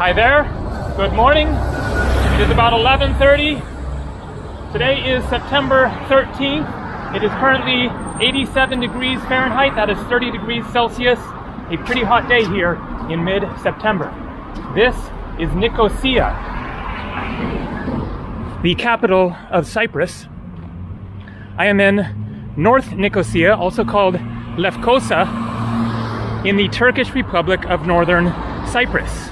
Hi there, good morning. It is about 11:30. Today is September 13th. It is currently 87 degrees Fahrenheit, that is 30 degrees Celsius. A pretty hot day here in mid-September. This is Nicosia, the capital of Cyprus. I am in North Nicosia, also called Lefkosa, in the Turkish Republic of Northern Cyprus.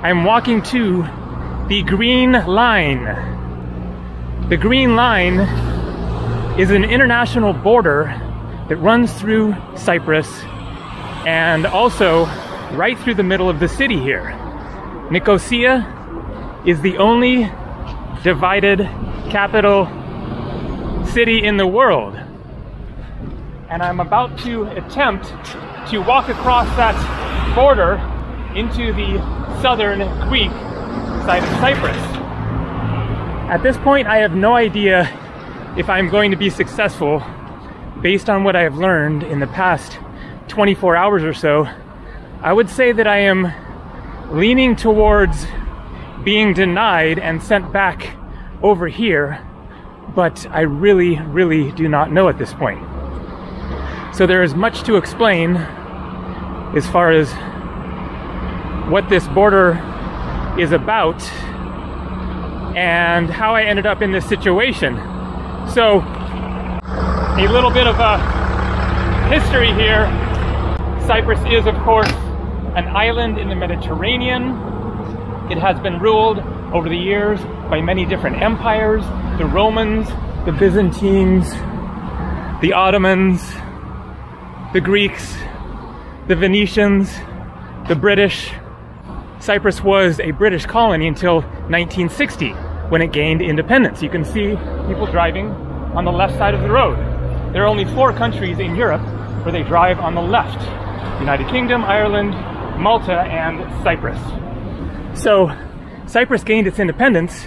I am walking to the Green Line. The Green Line is an international border that runs through Cyprus and also right through the middle of the city here. Nicosia is the only divided capital city in the world. And I'm about to attempt to walk across that border into the southern Greek side of Cyprus. At this point, I have no idea if I'm going to be successful based on what I have learned in the past 24 hours or so. I would say that I am leaning towards being denied and sent back over here, but I really do not know at this point. So there is much to explain as far as what this border is about and how I ended up in this situation. So, a little bit of a history here. Cyprus is, of course, an island in the Mediterranean. It has been ruled over the years by many different empires: the Romans, the Byzantines, the Ottomans, the Greeks, the Venetians, the British. Cyprus was a British colony until 1960, when it gained independence. You can see people driving on the left side of the road. There are only 4 countries in Europe where they drive on the left: United Kingdom, Ireland, Malta, and Cyprus. So Cyprus gained its independence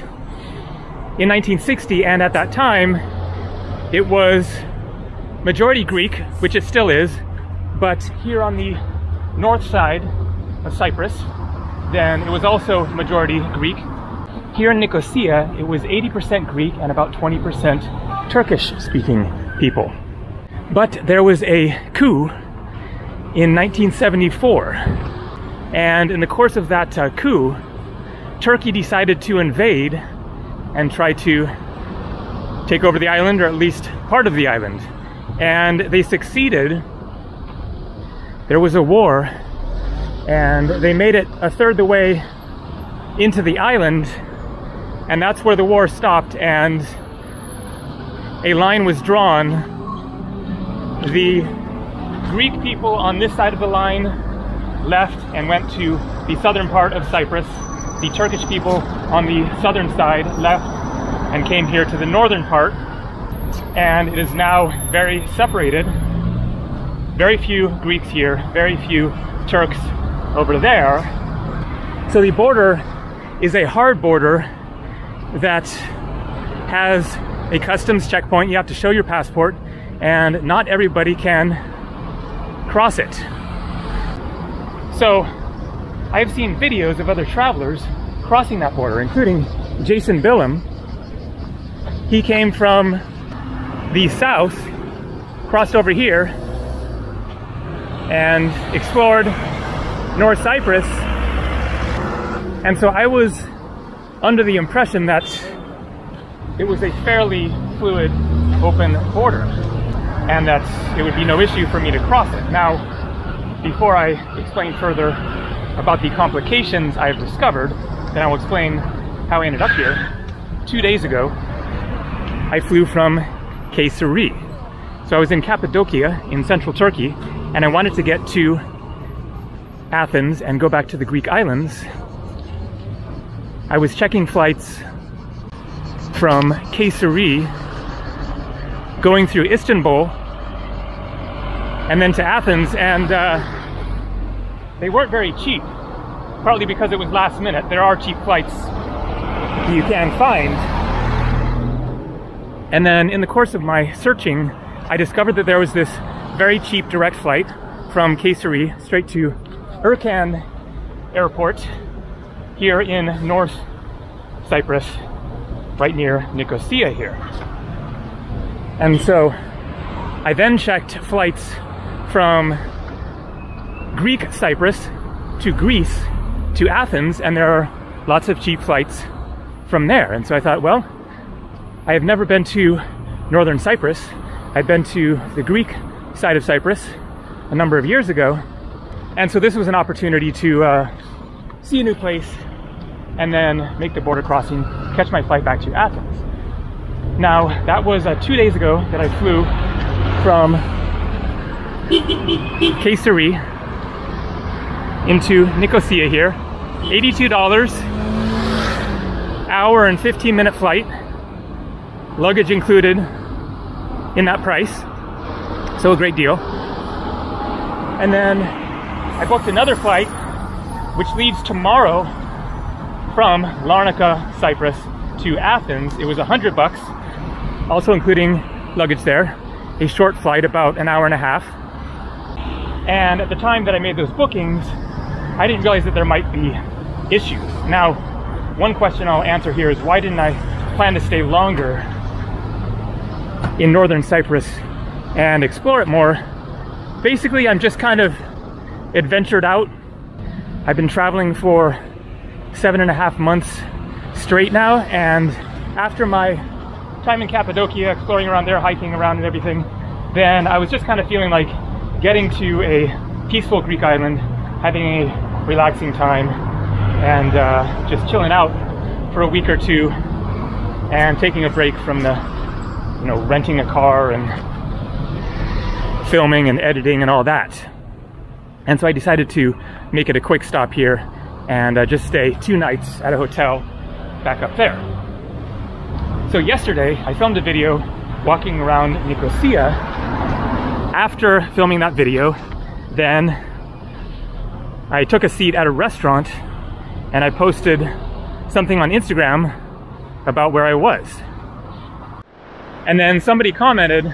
in 1960, and at that time it was majority Greek, which it still is, but here on the north side of Cyprus, then it was also majority Greek. Here in Nicosia, it was 80% Greek and about 20% Turkish-speaking people. But there was a coup in 1974, and in the course of that coup, Turkey decided to invade and try to take over the island, or at least part of the island. And they succeeded. There was a war, and they made it a third the way into the island, and that's where the war stopped, and a line was drawn. The Greek people on this side of the line left and went to the southern part of Cyprus. The Turkish people on the southern side left and came here to the northern part, and it is now very separated. Very few Greeks here, very few Turks over there. So the border is a hard border that has a customs checkpoint. You have to show your passport, and not everybody can cross it. So I've seen videos of other travelers crossing that border, including Jason Billum. He came from the south, crossed over here, and explored North Cyprus. And so I was under the impression that it was a fairly fluid, open border, and that it would be no issue for me to cross it. Now, before I explain further about the complications I've discovered, then I will explain how I ended up here. 2 days ago, I flew from Kayseri. So I was in Cappadocia in central Turkey, and I wanted to get to Athens and go back to the Greek islands. I was checking flights from Kayseri, going through Istanbul, and then to Athens, and they weren't very cheap, partly because it was last minute. There are cheap flights you can find. And then in the course of my searching, I discovered that there was this very cheap direct flight from Kayseri straight to Erkan Airport here in North Cyprus, right near Nicosia here. And so I then checked flights from Greek Cyprus to Greece to Athens, and there are lots of cheap flights from there. And so I thought, well, I have never been to Northern Cyprus. I'd been to the Greek side of Cyprus a number of years ago, and so this was an opportunity to see a new place and then make the border crossing, catch my flight back to Athens. Now, that was 2 days ago that I flew from Kayseri into Nicosia here. $82, hour and 15-minute flight, luggage included in that price, so a great deal. And then I booked another flight which leaves tomorrow from Larnaca, Cyprus to Athens. It was $100, also including luggage there. A short flight, about an hour and a half. And at the time that I made those bookings, I didn't realize that there might be issues. Now, one question I'll answer here is, why didn't I plan to stay longer in Northern Cyprus and explore it more? Basically, I'm just kind of adventured out. I've been traveling for 7.5 months straight now, and after my time in Cappadocia, exploring around there, hiking around and everything, then I was just kind of feeling like getting to a peaceful Greek island, having a relaxing time, and just chilling out for a week or two and taking a break from the, you know, renting a car and filming and editing and all that. And so I decided to make it a quick stop here and just stay 2 nights at a hotel back up there. So yesterday I filmed a video walking around Nicosia. After filming that video, then I took a seat at a restaurant and I posted something on Instagram about where I was. And then somebody commented,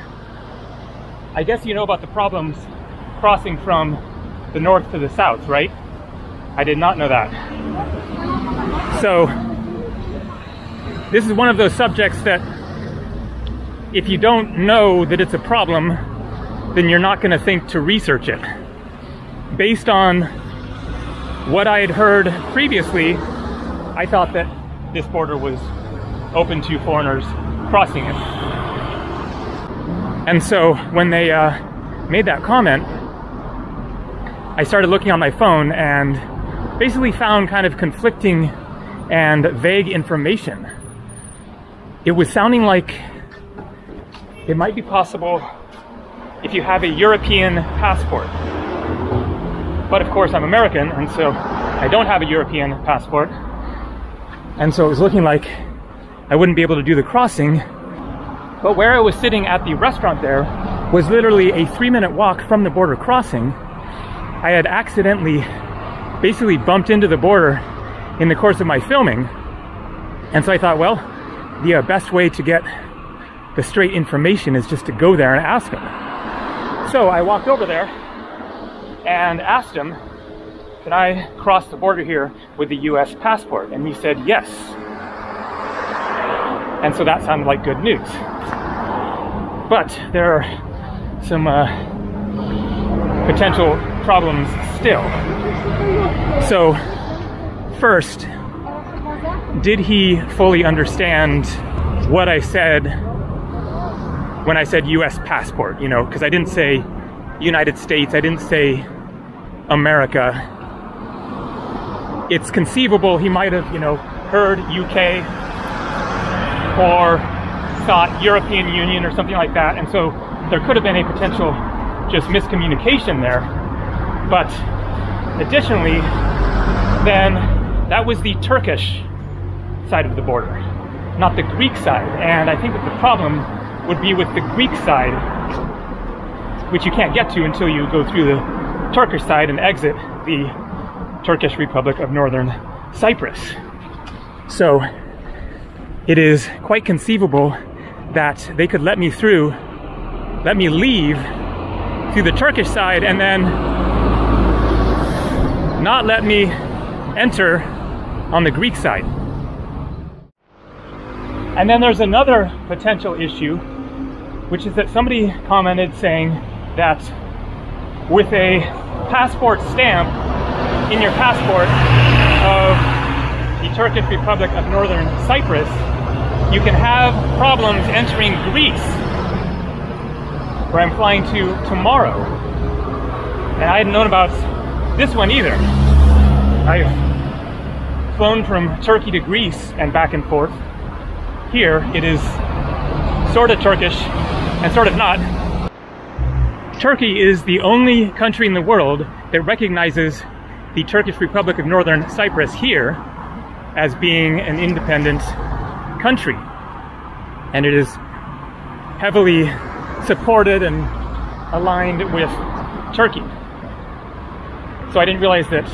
I guess you know about the problems crossing from the north to the south, right? I did not know that. So this is one of those subjects that if you don't know that it's a problem, then you're not going to think to research it. Based on what I had heard previously, I thought that this border was open to foreigners crossing it. And so when they made that comment, I started looking on my phone and basically found kind of conflicting and vague information. It was sounding like it might be possible if you have a European passport. But of course I'm American, and so I don't have a European passport. And so it was looking like I wouldn't be able to do the crossing. But where I was sitting at the restaurant there was literally a 3-minute walk from the border crossing. I had accidentally basically bumped into the border in the course of my filming. And so I thought, well, the best way to get the straight information is just to go there and ask him. So I walked over there and asked him, can I cross the border here with the US passport? And he said yes. And so that sounded like good news. But there are some potential problems still. So first, did he fully understand what I said when I said US passport? You know, because I didn't say United States, I didn't say America. It's conceivable he might have, you know, heard UK or thought European Union or something like that, and so there could have been a potential just miscommunication there. But additionally, then that was the Turkish side of the border, not the Greek side. And I think that the problem would be with the Greek side, which you can't get to until you go through the Turkish side and exit the Turkish Republic of Northern Cyprus. So it is quite conceivable that they could let me through, let me leave through the Turkish side, and then not let me enter on the Greek side. And then there's another potential issue, which is that somebody commented saying that with a passport stamp in your passport of the Turkish Republic of Northern Cyprus, you can have problems entering Greece, where I'm flying to tomorrow. And I hadn't known about this one either. I've flown from Turkey to Greece and back and forth. Here it is sort of Turkish and sort of not. Turkey is the only country in the world that recognizes the Turkish Republic of Northern Cyprus here as being an independent country. And it is heavily supported and aligned with Turkey. So I didn't realize that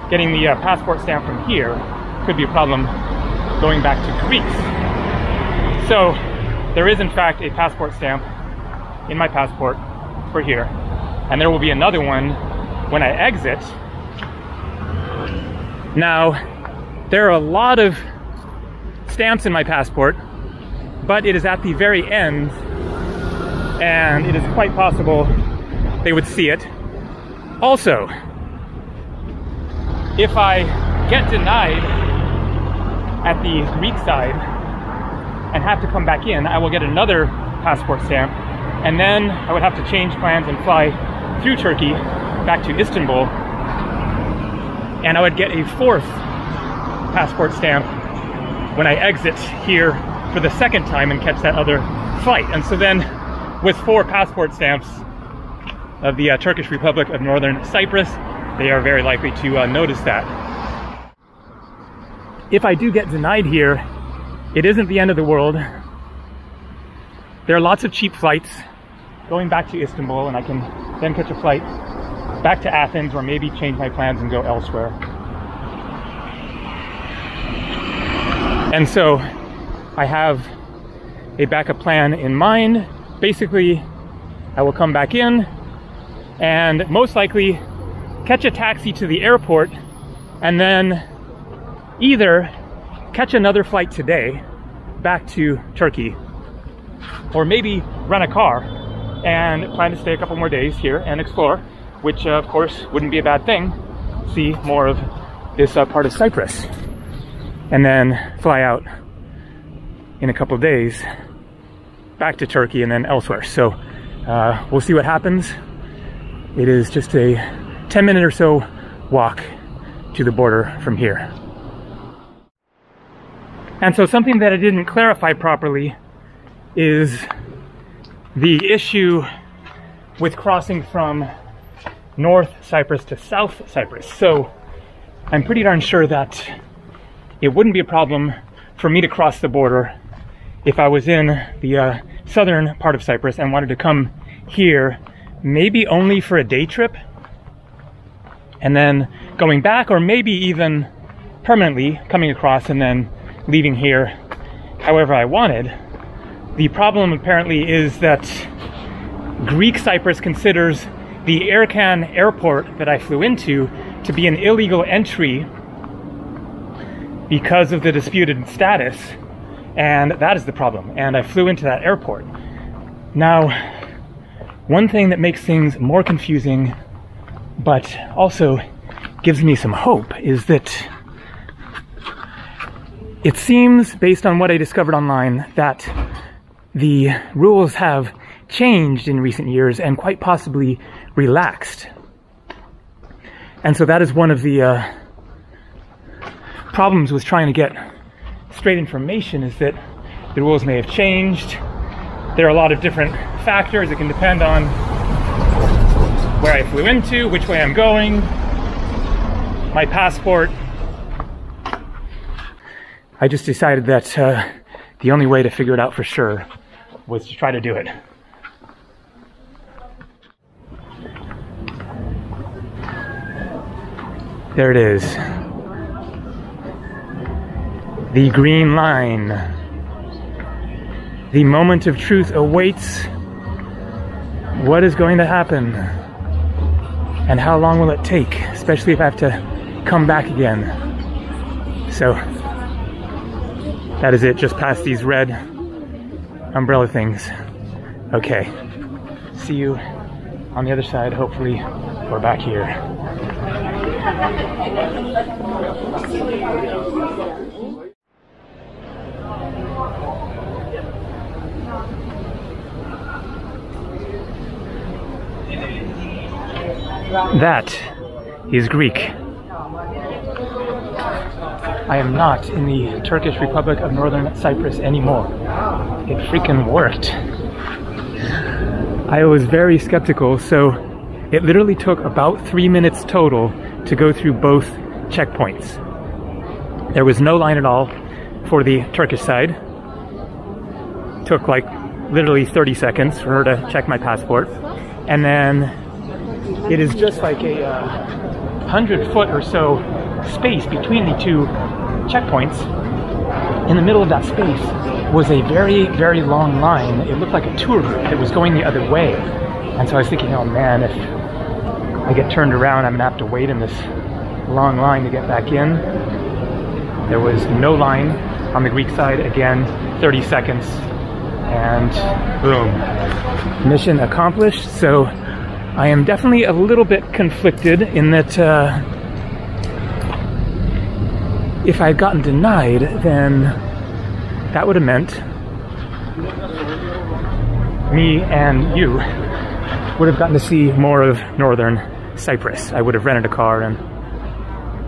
getting the passport stamp from here could be a problem going back to Greece. So there is in fact a passport stamp in my passport for here, and there will be another one when I exit. Now, there are a lot of stamps in my passport, but it is at the very end, and it is quite possible they would see it. Also, if I get denied at the Greek side and have to come back in, I will get another passport stamp, and then I would have to change plans and fly through Turkey back to Istanbul, and I would get a fourth passport stamp when I exit here for the second time and catch that other flight. And so then with 4 passport stamps of the Turkish Republic of Northern Cyprus, they are very likely to notice that. If I do get denied here, it isn't the end of the world. There are lots of cheap flights going back to Istanbul, and I can then catch a flight back to Athens, or maybe change my plans and go elsewhere. And so I have a backup plan in mind. Basically, I will come back in and most likely catch a taxi to the airport, and then either catch another flight today back to Turkey, or maybe rent a car and plan to stay a couple more days here and explore, which of course wouldn't be a bad thing. See more of this part of Cyprus, and then fly out in a couple of days back to Turkey and then elsewhere. So we'll see what happens. It is just a 10-minute or so walk to the border from here. And so something that I didn't clarify properly is the issue with crossing from North Cyprus to South Cyprus. So I'm pretty darn sure that it wouldn't be a problem for me to cross the border if I was in the southern part of Cyprus and wanted to come here, maybe only for a day trip, and then going back, or maybe even permanently coming across and then leaving here however I wanted. The problem apparently is that Greek Cyprus considers the Erkan airport that I flew into to be an illegal entry because of the disputed status, and that is the problem. And I flew into that airport. Now, one thing that makes things more confusing, but also gives me some hope, is that it seems, based on what I discovered online, that the rules have changed in recent years and quite possibly relaxed. And so that is one of the problems with trying to get straight information, is that the rules may have changed. There are a lot of different factors. It can depend on where I flew into, which way I'm going, my passport. I just decided that the only way to figure it out for sure was to try to do it. There it is. The green line. The moment of truth awaits. What is going to happen? And how long will it take? Especially if I have to come back again. So that is it, just past these red umbrella things. Okay, see you on the other side. Hopefully we're back here. That is Greek. I am not in the Turkish Republic of Northern Cyprus anymore. It freaking worked. I was very skeptical, so it literally took about 3 minutes total to go through both checkpoints. There was no line at all for the Turkish side. Took like literally 30 seconds for her to check my passport. And then it is just like a 100-foot or so space between the two checkpoints. In the middle of that space was a very, very long line. It looked like a tour group that was going the other way. And so I was thinking, oh man, if I get turned around, I'm gonna have to wait in this long line to get back in. There was no line on the Greek side. Again, 30 seconds, and boom. Mission accomplished. So I am definitely a little bit conflicted in that if I had gotten denied, then that would have meant me and you would have gotten to see more of Northern Cyprus. I would have rented a car and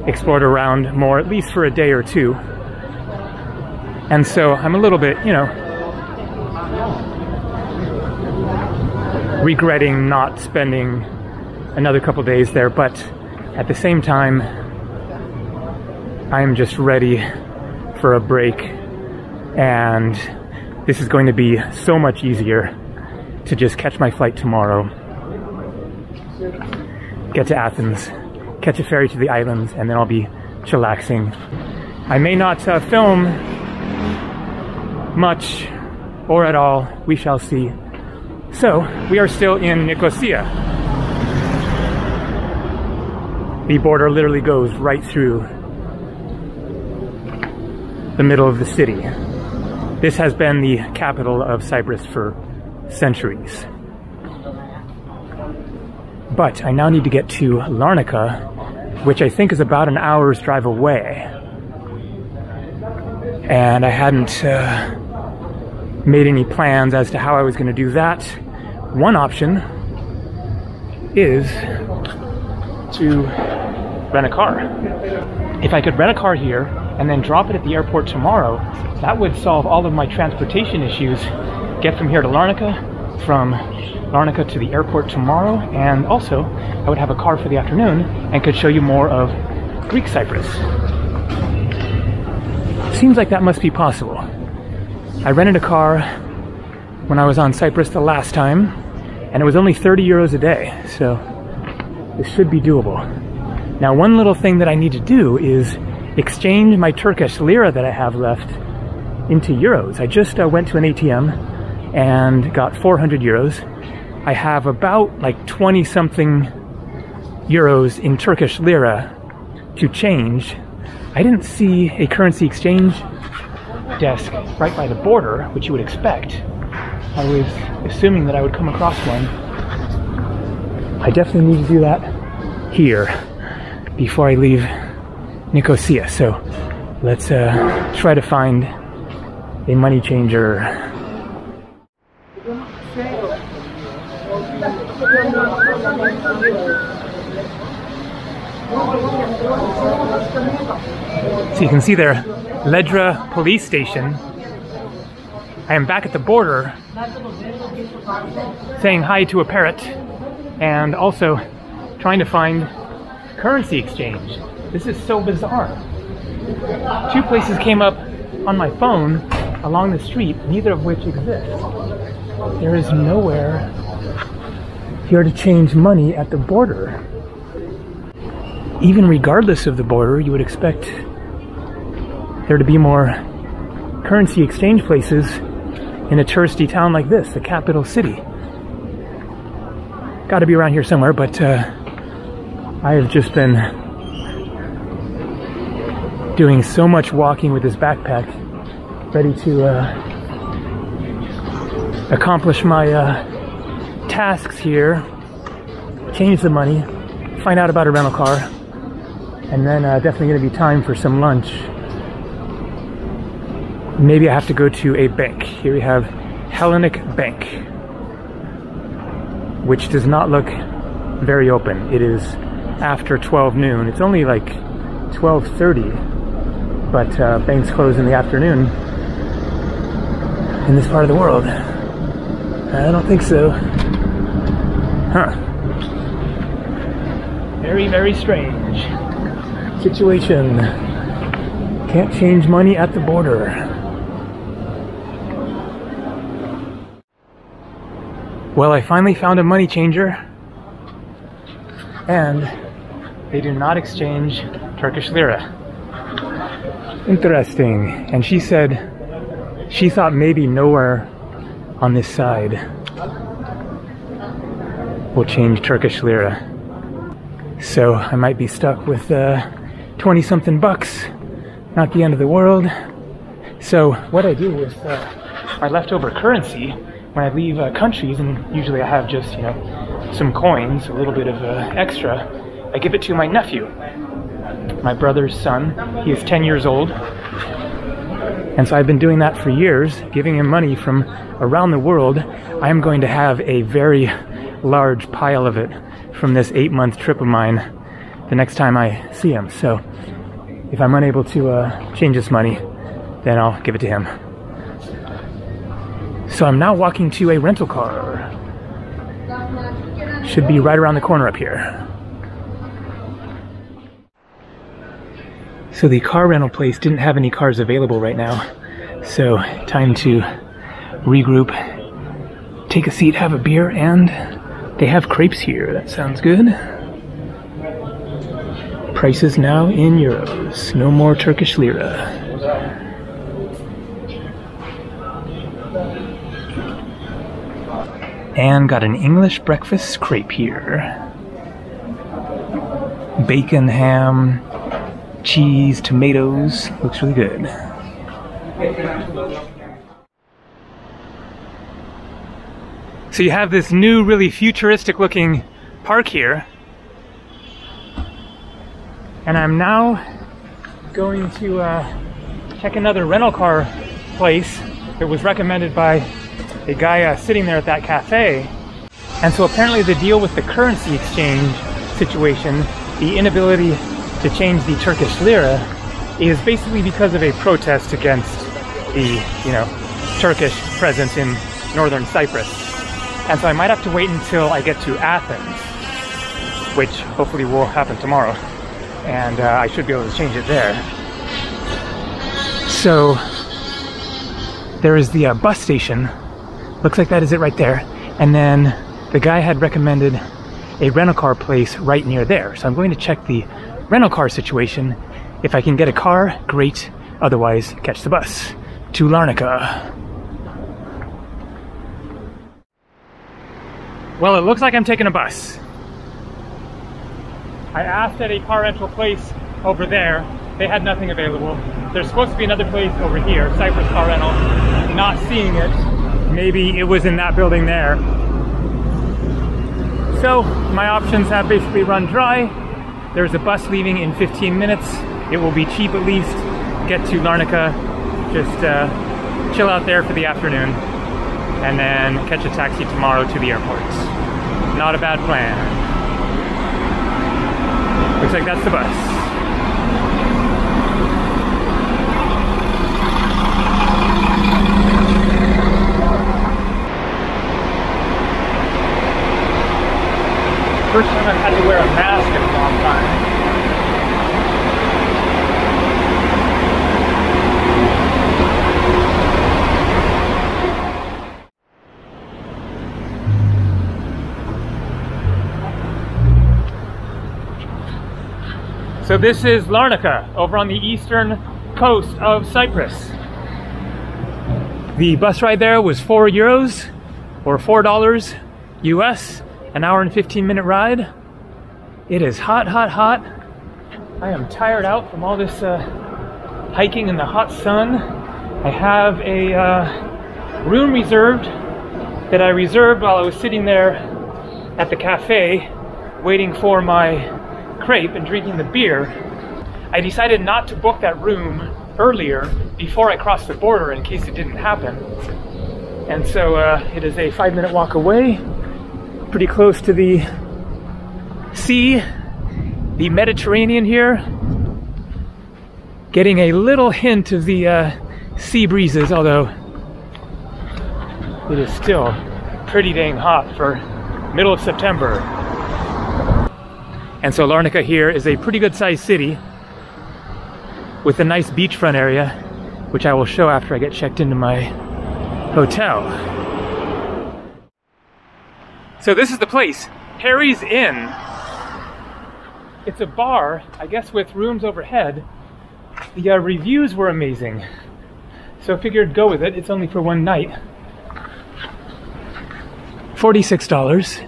explored around more, at least for a day or two. And so I'm a little bit, you know, regretting not spending another couple days there, but at the same time, I am just ready for a break, and this is going to be so much easier to just catch my flight tomorrow, get to Athens, catch a ferry to the islands, and then I'll be chillaxing. I may not film much or at all, we shall see. So, we are still in Nicosia. The border literally goes right through the middle of the city. This has been the capital of Cyprus for centuries. But I now need to get to Larnaca, which I think is about an hour's drive away. And I hadn't made any plans as to how I was going to do that. One option is to rent a car. If I could rent a car here and then drop it at the airport tomorrow, that would solve all of my transportation issues. Get from here to Larnaca, from Larnaca to the airport tomorrow, and also I would have a car for the afternoon and could show you more of Greek Cyprus. Seems like that must be possible. I rented a car when I was on Cyprus the last time, and it was only 30 euros a day, so this should be doable. Now, one little thing that I need to do is exchange my Turkish lira that I have left into euros. I just went to an ATM and got 400 euros. I have about like 20 something euros in Turkish lira to change. I didn't see a currency exchange desk right by the border, which you would expect. I was assuming that I would come across one. I definitely need to do that here before I leave Nicosia. So let's try to find a money changer. So you can see there, Ledra police station. I am back at the border saying hi to a parrot and also trying to find currency exchange. This is so bizarre. Two places came up on my phone along the street, neither of which exist. There is nowhere here to change money at the border. Even regardless of the border, you would expect there to be more currency exchange places in a touristy town like this, the capital city. Got to be around here somewhere, but I have just been doing so much walking with this backpack, ready to accomplish my tasks here, change the money, find out about a rental car, and then definitely going to be time for some lunch. Maybe I have to go to a bank. Here we have Hellenic Bank, which does not look very open. It is after 12 noon. It's only like 12:30, but banks close in the afternoon in this part of the world. I don't think so. Huh. Very, very strange situation. Can't change money at the border. Well, I finally found a money changer, and they do not exchange Turkish lira. Interesting. And she said she thought maybe nowhere on this side will change Turkish lira. So I might be stuck with 20-something bucks. Not the end of the world. So what I do with my leftover currency when I leave countries, and usually I have just, you know, some coins, a little bit of extra, I give it to my nephew, my brother's son. He is 10 years old. And so I've been doing that for years, giving him money from around the world. I am going to have a very large pile of it from this 8-month trip of mine the next time I see him. So if I'm unable to change this money, then I'll give it to him. So I'm now walking to a rental car. Should be right around the corner up here. So the car rental place didn't have any cars available right now. So time to regroup, take a seat, have a beer, and they have crepes here. That sounds good. Prices now in euros. No more Turkish lira. And got an English breakfast crepe here. Bacon, ham, cheese, tomatoes. Looks really good. So you have this new, really futuristic looking park here. And I'm now going to check another rental car place that was recommended by a guy sitting there at that cafe. And so apparently the deal with the currency exchange situation, the inability to change the Turkish lira, is basically because of a protest against the, you know, Turkish presence in Northern Cyprus. And so I might have to wait until I get to Athens, which hopefully will happen tomorrow. And I should be able to change it there. So there is the bus station. Looks like that is it right there. And then the guy had recommended a rental car place right near there. So I'm going to check the rental car situation. If I can get a car, great. Otherwise, catch the bus to Larnaca. Well, it looks like I'm taking a bus. I asked at a car rental place over there. They had nothing available. There's supposed to be another place over here, Cyprus Car Rental. Not seeing it. Maybe it was in that building there. So my options have basically run dry. There's a bus leaving in 15 minutes. It will be cheap at least. Get to Larnaca, just chill out there for the afternoon, and then catch a taxi tomorrow to the airport. Not a bad plan. Looks like that's the bus. First time I've had to wear a mask in a long time. So this is Larnaca, over on the eastern coast of Cyprus. The bus ride there was €4, or $4 US. An hour and 15-minute ride. It is hot, hot, hot. I am tired out from all this hiking in the hot sun. I have a room reserved that I reserved while I was sitting there at the cafe waiting for my crepe and drinking the beer. I decided not to book that room earlier before I crossed the border in case it didn't happen. And so it is a 5-minute walk away, pretty close to the sea, the Mediterranean here. Getting a little hint of the sea breezes, although it is still pretty dang hot for middle of September. And so Larnaca here is a pretty good sized city with a nice beachfront area, which I will show after I get checked into my hotel. So this is the place, Harry's Inn. It's a bar, I guess, with rooms overhead. The reviews were amazing, so I figured go with it. It's only for one night. $46.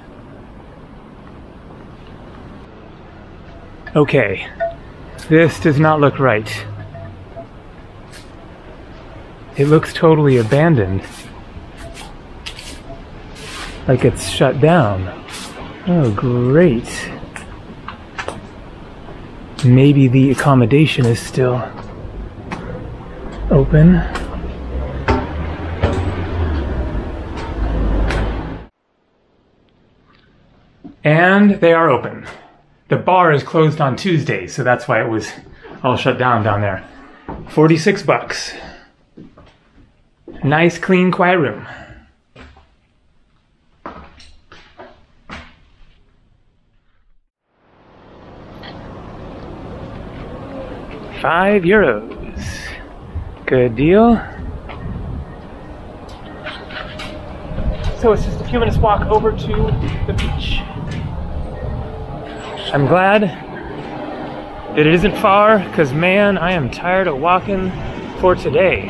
Okay, this does not look right. It looks totally abandoned. Like it's shut down. Oh, great. Maybe the accommodation is still open. And they are open. The bar is closed on Tuesdays, so that's why it was all shut down there. 46 bucks. Nice, clean, quiet room. €5. Good deal. So it's just a few minutes walk over to the beach. I'm glad that it isn't far, because man, I am tired of walking for today.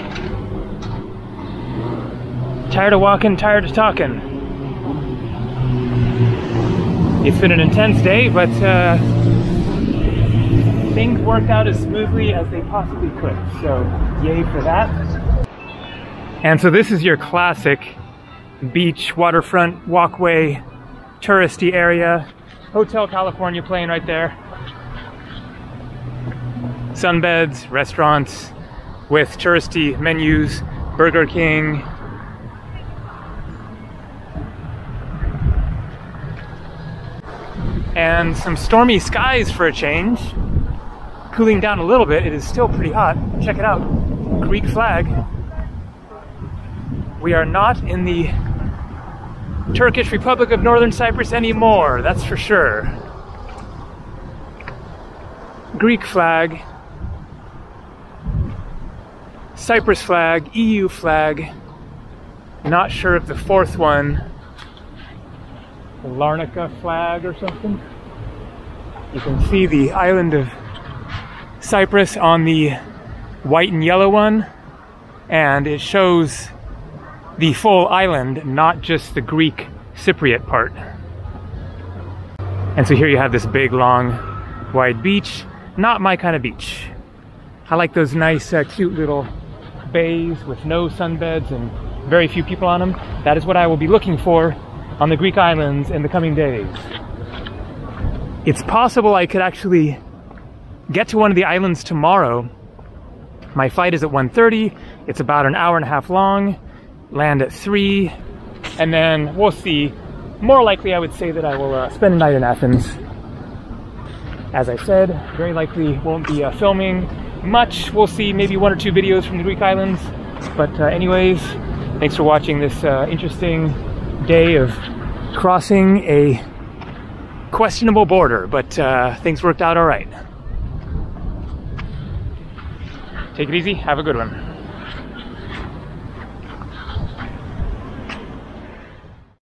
Tired of walking, tired of talking. It's been an intense day, but things worked out as smoothly as they possibly could, so yay for that. And so this is your classic beach, waterfront, walkway, touristy area. Hotel California playing right there. Sunbeds, restaurants with touristy menus, Burger King. And some stormy skies for a change. Cooling down a little bit, it is still pretty hot. Check it out, Greek flag. We are not in the Turkish Republic of Northern Cyprus anymore, that's for sure. Greek flag, Cyprus flag, EU flag. Not sure if the fourth one, the Larnaca flag or something. You can see the island of Cyprus on the white and yellow one, and it shows the full island, not just the Greek Cypriot part. And so here you have this big, long, wide beach. Not my kind of beach. I like those nice, cute little bays with no sunbeds and very few people on them. That is what I will be looking for on the Greek islands in the coming days. It's possible I could actually get to one of the islands tomorrow. My flight is at 1:30. It's about an hour and a half long. Land at 3, and then we'll see. More likely, I would say that I will spend a night in Athens. As I said, very likely won't be filming much. We'll see, maybe 1 or 2 videos from the Greek islands. But anyways, thanks for watching this interesting day of crossing a questionable border, but things worked out all right. Take it easy, have a good one.